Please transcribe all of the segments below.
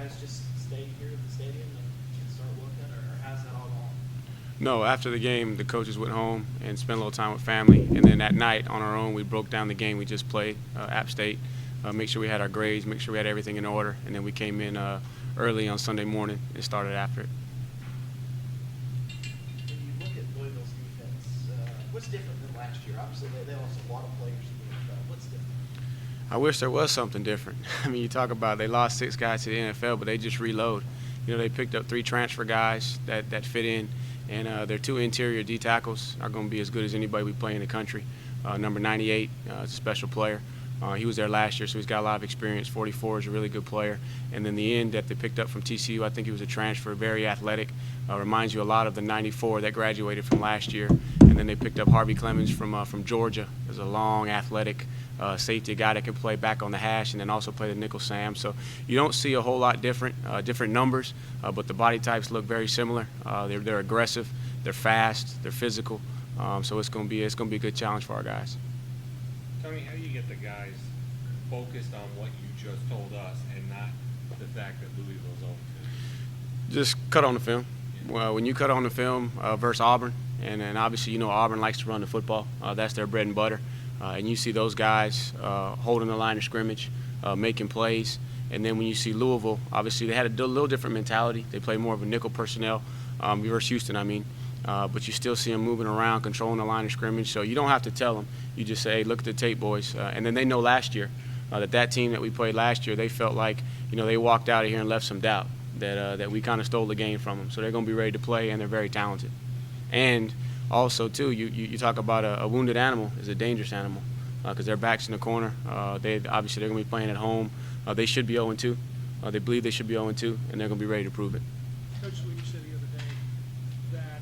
guys just stay here at the stadium and start working, or how's that all going? No, after the game, the coaches went home and spent a little time with family. And then at night, on our own, we broke down the game we just played, App State, make sure we had our grades, make sure we had everything in order. And then we came in early on Sunday morning and started after it. When you look at Louisville's defense, what's different than last year? Obviously, they lost a lot of players to the NFL. What's different? I wish there was something different. I mean, you talk about they lost 6 guys to the NFL, but they just reload. You know, they picked up 3 transfer guys that fit in. And their 2 interior D tackles are going to be as good as anybody we play in the country. Number 98 is a special player. He was there last year, so he's got a lot of experience. 44 is a really good player. And then the end that they picked up from TCU, I think he was a transfer, very athletic. Reminds you a lot of the 94 that graduated from last year. And then they picked up Harvey Clemens from Georgia. There's a long, athletic safety, guy that can play back on the hash and then also play the nickel Sam. So you don't see a whole lot different numbers, but the body types look very similar. They're aggressive, they're fast, they're physical. So it's going to be a good challenge for our guys. Tony, how do you get the guys focused on what you just told us and not the fact that Louisville's over? Just cut on the film. Well, when you cut on the film versus Auburn, and obviously you know Auburn likes to run the football. That's their bread and butter. And you see those guys holding the line of scrimmage, making plays. And then when you see Louisville, obviously they had a little different mentality. They play more of a nickel personnel versus Houston, I mean. But you still see them moving around, controlling the line of scrimmage. So you don't have to tell them. You just say, hey, look at the tape, boys. And then they know last year that team that we played last year, they felt like, you know, they walked out of here and left some doubt that we kind of stole the game from them. So they're going to be ready to play, and they're very talented. And also, too, you talk about a wounded animal is a dangerous animal because their back's in the corner. They're going to be playing at home. They should be 0-2. They believe they should be 0-2, and they're going to be ready to prove it. Coach Lee, you said the other day that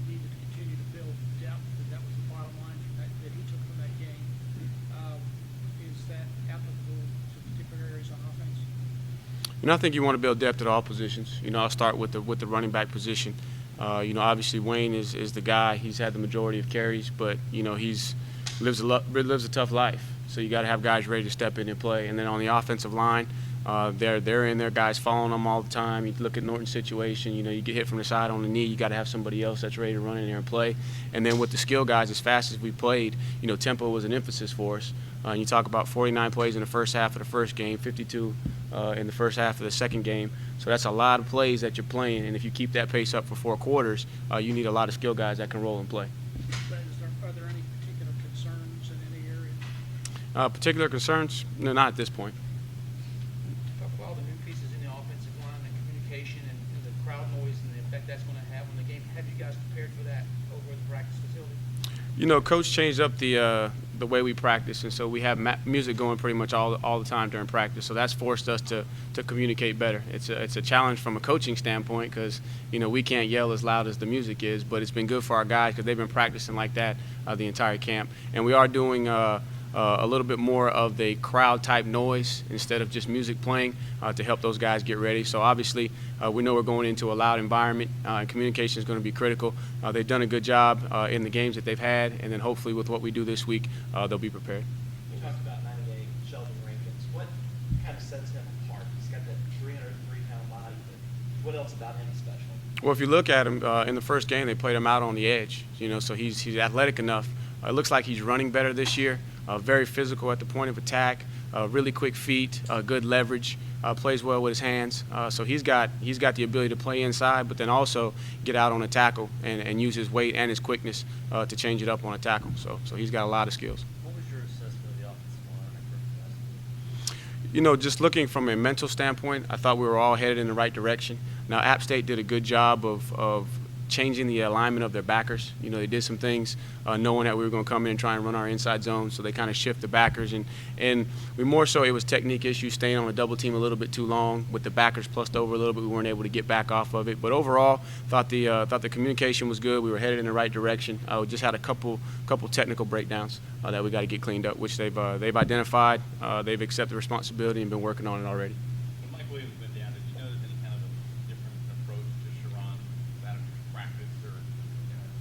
you needed to continue to build depth, that was the bottom line that he took from that game. Is that applicable to particular areas on offense? You know, I think you want to build depth at all positions. You know, I'll start with the running back position. You know, obviously Wayne is the guy. He's had the majority of carries, but you know lives a tough life. So you got to have guys ready to step in and play. And then on the offensive line, they're in there, guys following them all the time. You look at Norton's situation. You know, you get hit from the side on the knee. You got to have somebody else that's ready to run in there and play. And then with the skill guys, as fast as we played, you know, tempo was an emphasis for us. You talk about 49 plays in the first half of the first game, 52 in the first half of the second game. So that's a lot of plays that you're playing, and if you keep that pace up for 4 quarters, you need a lot of skill guys that can roll and play. Are there any particular concerns in any area? Particular concerns? No, not at this point. Talk about all the new pieces in the offensive line, the communication, and the crowd noise and the effect that's going to have on the game. Have you guys prepared for that over at the practice facility? You know, Coach changed up the way we practice, and so we have music going pretty much all the time during practice. So that's forced us to communicate better. It's a challenge from a coaching standpoint because you know we can't yell as loud as the music is, but it's been good for our guys because they've been practicing like that the entire camp. And we are doing a little bit more of the crowd type noise instead of just music playing to help those guys get ready. So obviously we know we're going into a loud environment and communication is going to be critical. They've done a good job in the games that they've had, and then hopefully with what we do this week, they'll be prepared. You talked about 98, Sheldon Rankins. What kind of sets him apart? He's got that 303-pound body, but what else about him is special? Well, if you look at him in the first game, they played him out on the edge. You know, so he's athletic enough. It looks like he's running better this year. Very physical at the point of attack. Really quick feet. Good leverage. Plays well with his hands. So he's got the ability to play inside, but then also get out on a tackle and use his weight and his quickness to change it up on a tackle. So he's got a lot of skills. What was your assessment of the offensive line? You know, just looking from a mental standpoint, I thought we were all headed in the right direction. Now, App State did a good job of changing the alignment of their backers. You know, they did some things knowing that we were going to come in and try and run our inside zone, so they kind of shift the backers. And we more so it was technique issues, staying on a double team a little bit too long with the backers plussed over a little bit. We weren't able to get back off of it. But overall, thought the communication was good. We were headed in the right direction. We just had a couple technical breakdowns that we got to get cleaned up, which they've identified. They've accepted responsibility and been working on it already. When Mike Williams went down, did you notice any kind of a different approach to Sharon about him in practice, or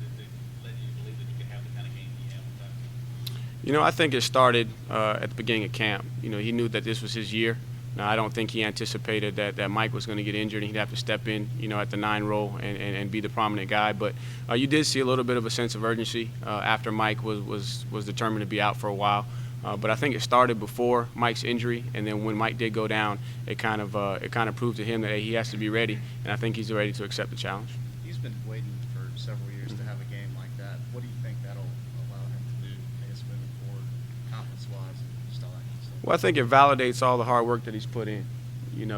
did they let you believe that you could have the kind of game he had with that? You know, I think it started at the beginning of camp. You know, he knew that this was his year. Now, I don't think he anticipated that Mike was going to get injured and he'd have to step in, at the 9 role and be the prominent guy. But you did see a little bit of a sense of urgency after Mike was determined to be out for a while. But I think it started before Mike's injury, and then when Mike did go down, it kind of proved to him that he has to be ready, and I think he's ready to accept the challenge. He's been waiting for several years to have a game like that. What do you think that'll allow him to do, I guess, moving forward, confidence-wise, and just all that kind of stuff? Well, I think it validates all the hard work that he's put in.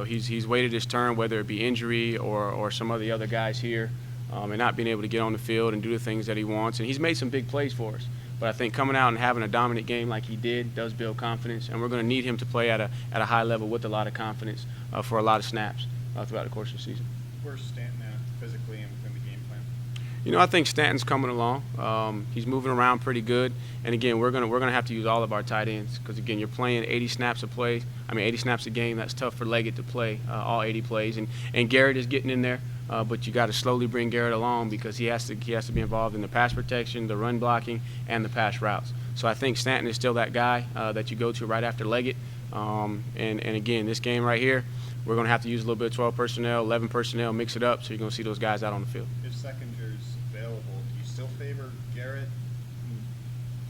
He's waited his turn, whether it be injury or some of the other guys here, and not being able to get on the field and do the things that he wants. And he's made some big plays for us. But I think coming out and having a dominant game like he did does build confidence, and we're going to need him to play at a high level with a lot of confidence for a lot of snaps throughout the course of the season. Where's Stanton at physically and within the game plan? I think Stanton's coming along. He's moving around pretty good, and again, we're gonna have to use all of our tight ends because again, you're playing 80 snaps a game. That's tough for Leggett to play all 80 plays, and Garrett is getting in there. But you got to slowly bring Garrett along because he has to be involved in the pass protection, the run blocking, and the pass routes. So I think Stanton is still that guy that you go to right after Leggett. And again, this game right here, we're going to have to use a little bit of 12 personnel, 11 personnel, mix it up, so you're going to see those guys out on the field. If Seconder's available, do you still favor Garrett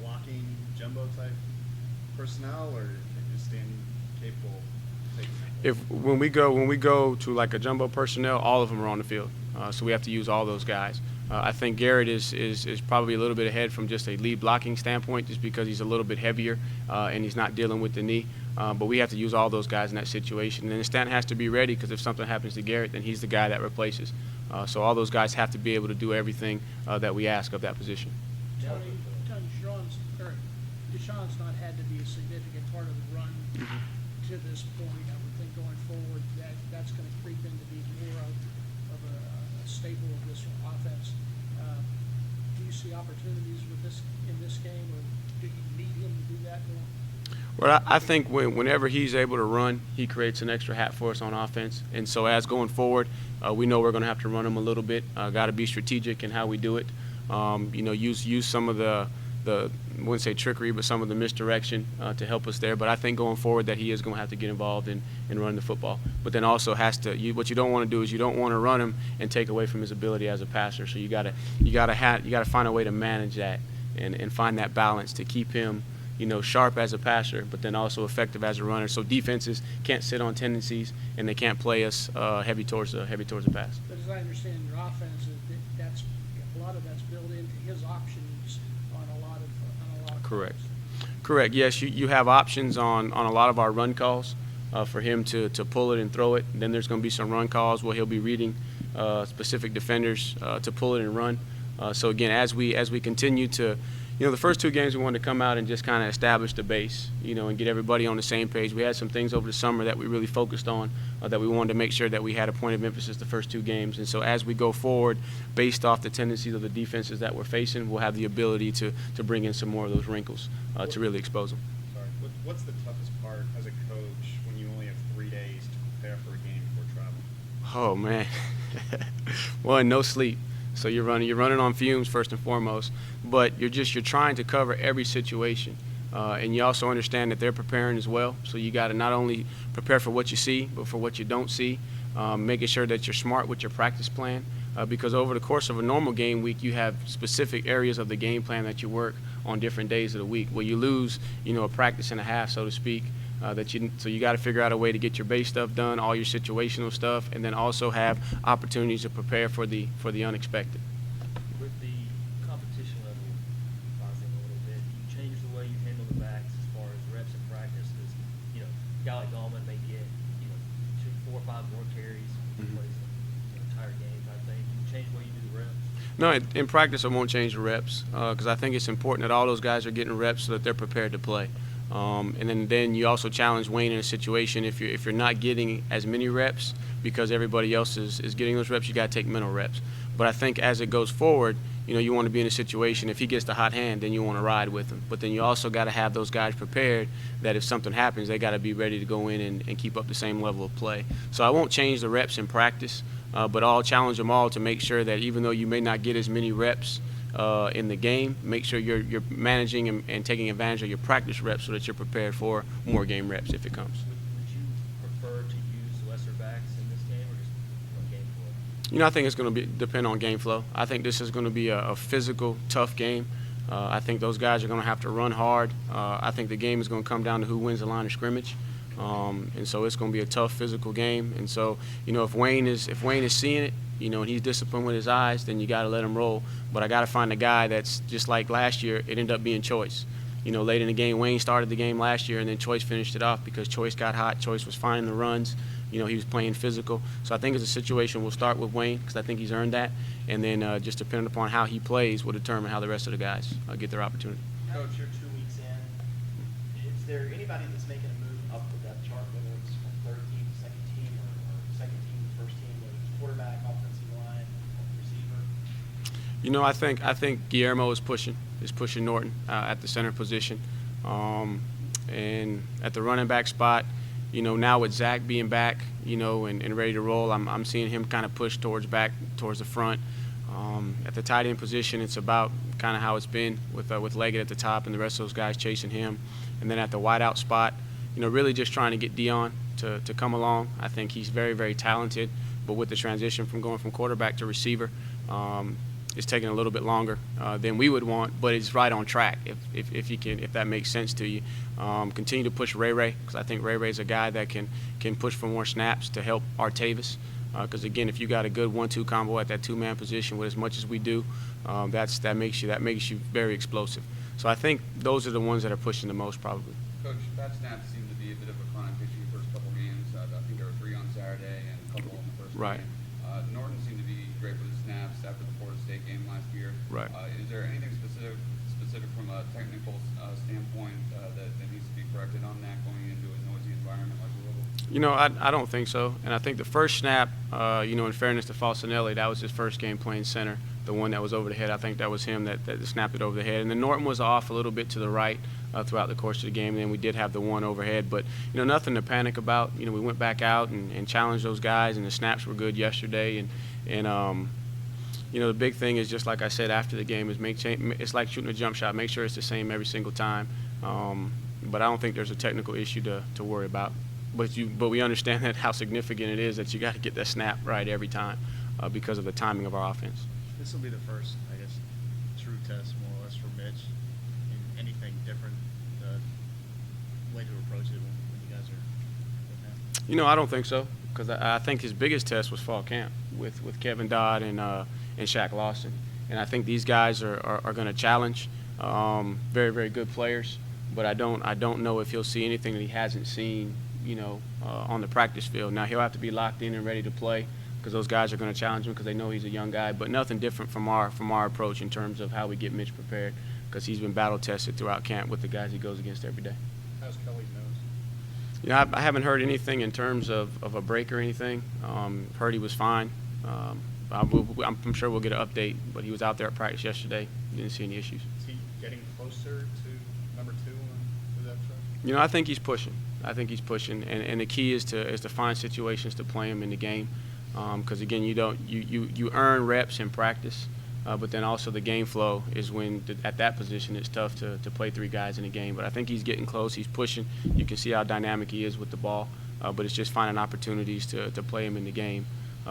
blocking jumbo-type personnel, or is Stanton capable of taking that? When we go to like a jumbo personnel, all of them are on the field, so we have to use all those guys. I think Garrett is probably a little bit ahead from just a lead blocking standpoint, just because he's a little bit heavier and he's not dealing with the knee. But we have to use all those guys in that situation. And then Stanton has to be ready because if something happens to Garrett, then he's the guy that replaces. So all those guys have to be able to do everything that we ask of that position. Tony, Deshaun's not had to be a significant part of the run to this point. I would think going forward that's going to creep in to be more of a staple of this offense. Do you see opportunities in this game, or do you need him to do that more? Well, I think whenever he's able to run, he creates an extra hat for us on offense. And so as going forward, we know we're going to have to run him a little bit. Got to be strategic in how we do it. Use some of the I wouldn't say trickery, but some of the misdirection to help us there. But I think going forward that he is going to have to get involved in running the football. But then also what you don't want to do is you don't want to run him and take away from his ability as a passer. So you got to find a way to manage that and find that balance to keep him sharp as a passer, but then also effective as a runner. So defenses can't sit on tendencies and they can't play us heavy towards the pass. But as I understand your offense, that's a lot of that's built into his options on a lot of Correct. calls. Correct. Yes, you have options on a lot of our run calls for him to pull it and throw it. And then there's going to be some run calls where he'll be reading specific defenders to pull it and run. So again, as we continue to, the first 2 games we wanted to come out and just kind of establish the base, and get everybody on the same page. We had some things over the summer that we really focused on, that we wanted to make sure that we had a point of emphasis the first 2 games. And so as we go forward, based off the tendencies of the defenses that we're facing, we'll have the ability to bring in some more of those wrinkles to really expose them. Sorry, what's the toughest part as a coach when you only have 3 days to prepare for a game before travel? Oh, man. One, no sleep. So you're running on fumes first and foremost, but you're trying to cover every situation, and you also understand that they're preparing as well. So you got to not only prepare for what you see, but for what you don't see, making sure that you're smart with your practice plan, because over the course of a normal game week, you have specific areas of the game plan that you work on different days of the week. Well, you lose, a practice and a half, so to speak. So you got to figure out a way to get your base stuff done, all your situational stuff, and then also have opportunities to prepare for the unexpected. With the competition level rising a little bit, you change the way you handle the backs as far as reps in practice. Because a guy like Gallman may get 2, 4, 5 more carries, plays an entire game type thing. Can you change the way you do the reps? No, in practice I won't change the reps because I think it's important that all those guys are getting reps so that they're prepared to play. And then you also challenge Wayne in a situation if you're not getting as many reps because everybody else is getting those reps, you got to take mental reps. But I think as it goes forward, you want to be in a situation if he gets the hot hand, then you want to ride with him. But then you also got to have those guys prepared that if something happens, they got to be ready to go in and keep up the same level of play. So I won't change the reps in practice, but I'll challenge them all to make sure that even though you may not get as many reps in the game, make sure you're managing and taking advantage of your practice reps so that you're prepared for more game reps if it comes. Would you I think it's going to depend on game flow. I think this is going to be a physical, tough game. I think those guys are going to have to run hard. I think the game is going to come down to who wins the line of scrimmage. And so it's going to be a tough physical game. And so, if Wayne is seeing it, and he's disciplined with his eyes, then you got to let him roll. But I got to find a guy that's just like last year. It ended up being Choice. Late in the game, Wayne started the game last year, and then Choice finished it off because Choice got hot. Choice was finding the runs. He was playing physical. So I think it's a situation we'll start with Wayne because I think he's earned that. And then just depending upon how he plays will determine how the rest of the guys get their opportunity. Coach, you're 2 weeks in. Is there anybody that's making a move up the depth chart, whether it's from third team, second team, or second team, first team, whether it's quarterback, offensive line, receiver? I think Guillermo is pushing Norton at the center position. And at the running back spot, now with Zach being back, and ready to roll, I'm seeing him kind of push towards the front. At the tight end position, it's about kind of how it's been with Leggett at the top and the rest of those guys chasing him. And then at the wideout spot, really just trying to get Dion to come along. I think he's very, very talented, but with the transition from going from quarterback to receiver, it's taking a little bit longer than we would want, but it's right on track if that makes sense to you. Continue to push Ray because I think Ray is a guy that can push for more snaps to help Artavis. Because again, if you got a good 1-2 combo at that two-man position with as much as we do, that makes you very explosive. So I think those are the ones that are pushing the most probably. Coach, bad snaps seem to be a bit of a chronic issue first couple games. I think there were 3 on Saturday and a couple in the first Right. game. Norton seemed to be great with his snaps after the Florida State game last year. Right. Is there anything specific from a technical standpoint that needs to be corrected on that going into a noisy environment like Louisville? I don't think so. And I think the first snap, in fairness to Falcinelli, that was his first game playing center. The one that was over the head, I think that was him that snapped it over the head. And then Norton was off a little bit to the right throughout the course of the game. And then we did have the one overhead. But, nothing to panic about. We went back out and challenged those guys, and the snaps were good yesterday. And the big thing is, just like I said after the game, is it's like shooting a jump shot. Make sure it's the same every single time. But I don't think there's a technical issue to worry about. But we understand that how significant it is that you got to get that snap right every time because of the timing of our offense. This will be the first, I guess, true test, more or less, for Mitch. Anything different, way to approach it when you guys are with him? I don't think so, because I think his biggest test was fall camp with Kevin Dodd and Shaq Lawson. And I think these guys are going to challenge very, very good players. But I don't know if he'll see anything that he hasn't seen, on the practice field. Now, he'll have to be locked in and ready to play because those guys are going to challenge him because they know he's a young guy. But nothing different from our approach in terms of how we get Mitch prepared because he's been battle tested throughout camp with the guys he goes against every day. How's Kelly's nose? I haven't heard anything in terms of a break or anything. Heard he was fine. I'm sure we'll get an update, but he was out there at practice yesterday. Didn't see any issues. Is he getting closer to number 2 on the depth chart? I think he's pushing. And the key is to find situations to play him in the game, because again, you earn reps in practice, but then also the game flow is when at that position it's tough to play 3 guys in a game. But I think he's getting close. He's pushing. You can see how dynamic he is with the ball, but it's just finding opportunities to play him in the game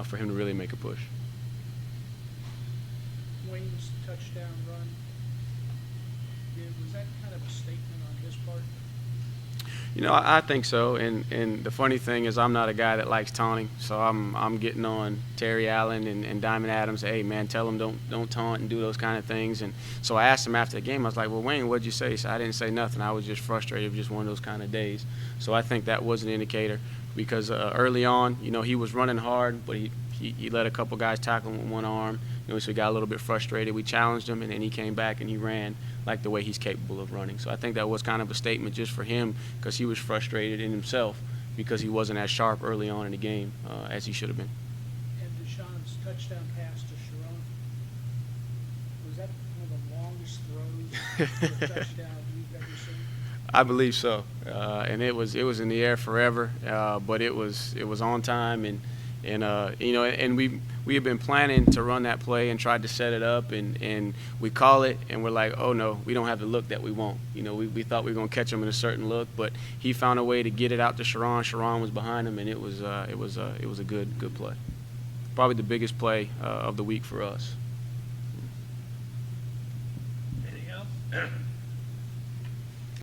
for him to really make a push. Wayne's touchdown run, was that kind of a statement on his part? I think so, and the funny thing is I'm not a guy that likes taunting, so I'm getting on Terry Allen and Diamond Adams. Hey man, tell them don't taunt and do those kind of things. And so I asked him after the game. I was like, well, Wayne, what'd you say? He said, I didn't say nothing. I was just frustrated. It was just one of those kind of days. So I think that was an indicator because early on, he was running hard, but he let a couple guys tackle him with one arm. So he got a little bit frustrated. We challenged him, and then he came back and he ran like the way he's capable of running. So I think that was kind of a statement just for him because he was frustrated in himself because he wasn't as sharp early on in the game as he should have been. And Deshaun's touchdown pass to Sharon, was that one of the longest throws for a touchdown you've ever seen? I believe so, and it was in the air forever, but it was on time, and we had been planning to run that play and tried to set it up, and we call it, and we're like, oh no, we don't have the look that we want. We thought we were gonna catch him in a certain look, but he found a way to get it out to Sharon. Sharon was behind him, and it was a good play. probably the biggest play of the week for us. Anything else?